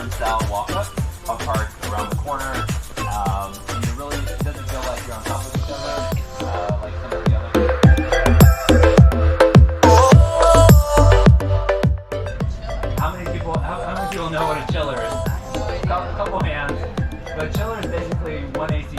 garden style walk-up, a park around the corner, and it doesn't feel like you're on top of each other, like some of the other. How many people know what a chiller is? A couple hands. But a chiller is basically one AC